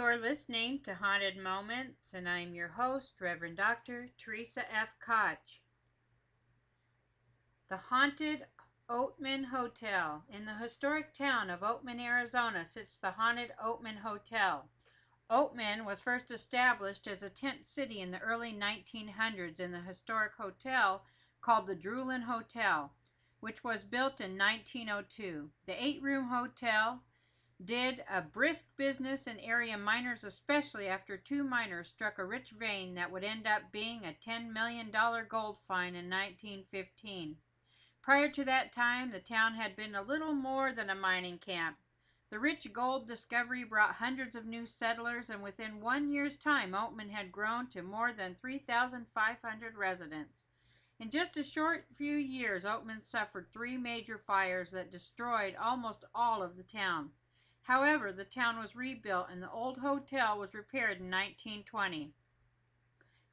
You're listening to Haunted Moments, and I'm your host, Reverend Dr. Theresa F. Koch. The haunted Oatman Hotel. In the historic town of Oatman, Arizona, sits the haunted Oatman Hotel. Oatman was first established as a tent city in the early 1900s in the historic hotel called the Drooling Hotel, which was built in 1902. The 8-room hotel did a brisk business in area miners, especially after 2 miners struck a rich vein that would end up being a $10 million gold find in 1915. Prior to that time, the town had been a little more than a mining camp. The rich gold discovery brought hundreds of new settlers, and within 1 year's time, Oatman had grown to more than 3,500 residents. In just a short few years, Oatman suffered 3 major fires that destroyed almost all of the town. However, the town was rebuilt and the old hotel was repaired in 1920.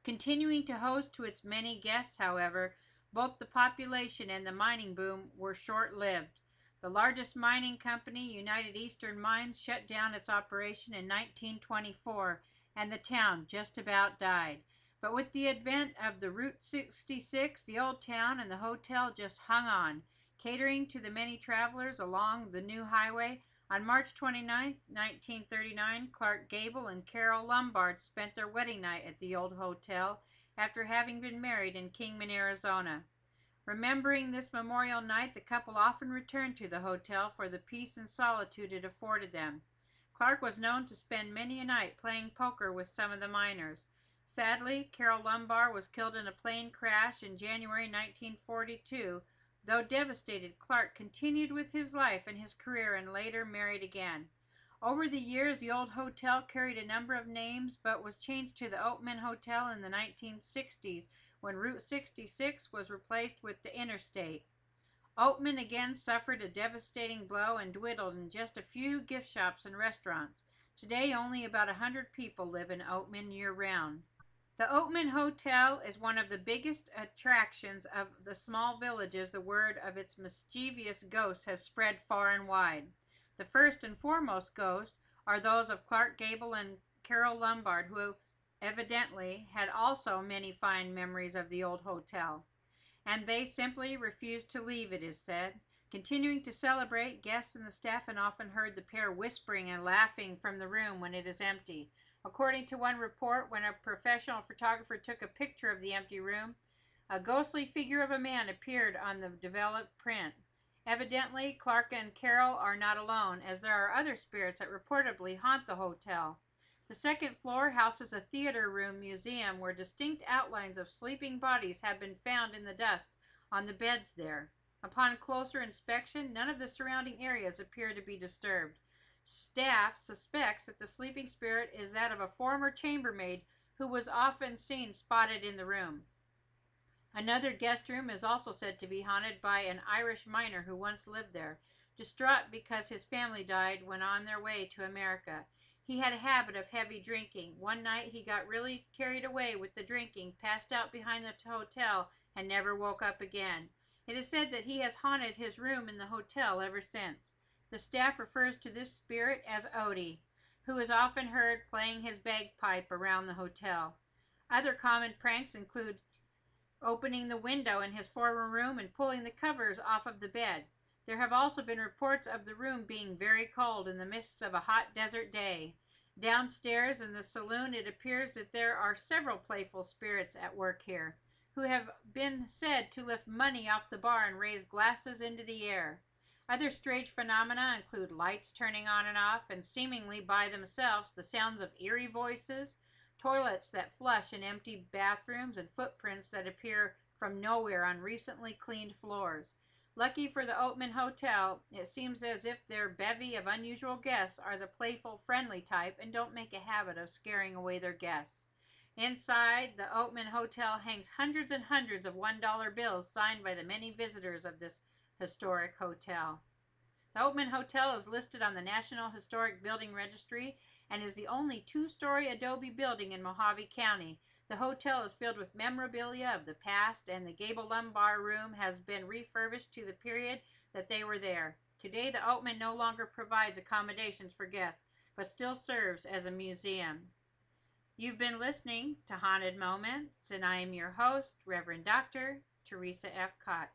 Continuing to host to its many guests, however, both the population and the mining boom were short-lived. The largest mining company, United Eastern Mines, shut down its operation in 1924, and the town just about died. But with the advent of the Route 66, the old town and the hotel just hung on, catering to the many travelers along the new highway. On March 29, 1939, Clark Gable and Carol Lombard spent their wedding night at the old hotel after having been married in Kingman, Arizona. Remembering this memorial night, the couple often returned to the hotel for the peace and solitude it afforded them. Clark was known to spend many a night playing poker with some of the miners. Sadly, Carol Lombard was killed in a plane crash in January 1942. Though devastated, Clark continued with his life and his career and later married again. Over the years, the old hotel carried a number of names, but was changed to the Oatman Hotel in the 1960s when Route 66 was replaced with the interstate. Oatman again suffered a devastating blow and dwindled in just a few gift shops and restaurants. Today, only about 100 people live in Oatman year-round. The Oatman Hotel is one of the biggest attractions of the small villages. The word of its mischievous ghosts has spread far and wide. The first and foremost ghosts are those of Clark Gable and Carol Lombard, who evidently had also many fine memories of the old hotel, and they simply refused to leave, it is said. Continuing to celebrate, guests and the staff have often heard the pair whispering and laughing from the room when it is empty. According to one report, when a professional photographer took a picture of the empty room, a ghostly figure of a man appeared on the developed print. Evidently, Clark and Carol are not alone, as there are other spirits that reportedly haunt the hotel. The second floor houses a theater room museum where distinct outlines of sleeping bodies have been found in the dust on the beds there. Upon closer inspection, none of the surrounding areas appear to be disturbed. Staff suspects that the sleeping spirit is that of a former chambermaid who was often seen spotted in the room. Another guest room is also said to be haunted by an Irish miner who once lived there, distraught because his family died when on their way to America. He had a habit of heavy drinking. One night he got really carried away with the drinking, passed out behind the hotel, and never woke up again. It is said that he has haunted his room in the hotel ever since. The staff refers to this spirit as Odie, who is often heard playing his bagpipe around the hotel. Other common pranks include opening the window in his former room and pulling the covers off of the bed. There have also been reports of the room being very cold in the midst of a hot desert day. Downstairs in the saloon, it appears that there are several playful spirits at work here, who have been said to lift money off the bar and raise glasses into the air. Other strange phenomena include lights turning on and off, and seemingly by themselves, the sounds of eerie voices, toilets that flush in empty bathrooms, and footprints that appear from nowhere on recently cleaned floors. Lucky for the Oatman Hotel, it seems as if their bevy of unusual guests are the playful, friendly type and don't make a habit of scaring away their guests. Inside the Oatman Hotel hangs hundreds and hundreds of $1 bills signed by the many visitors of this historic hotel. The Oatman Hotel is listed on the National Historic Building Registry and is the only 2-story adobe building in Mojave County. The hotel is filled with memorabilia of the past, and the Gable Lumbar Room has been refurbished to the period that they were there. Today, the Oatman no longer provides accommodations for guests. but still serves as a museum. You've been listening to Haunted Moments, and I am your host, Reverend Dr. Theresa F. Koch.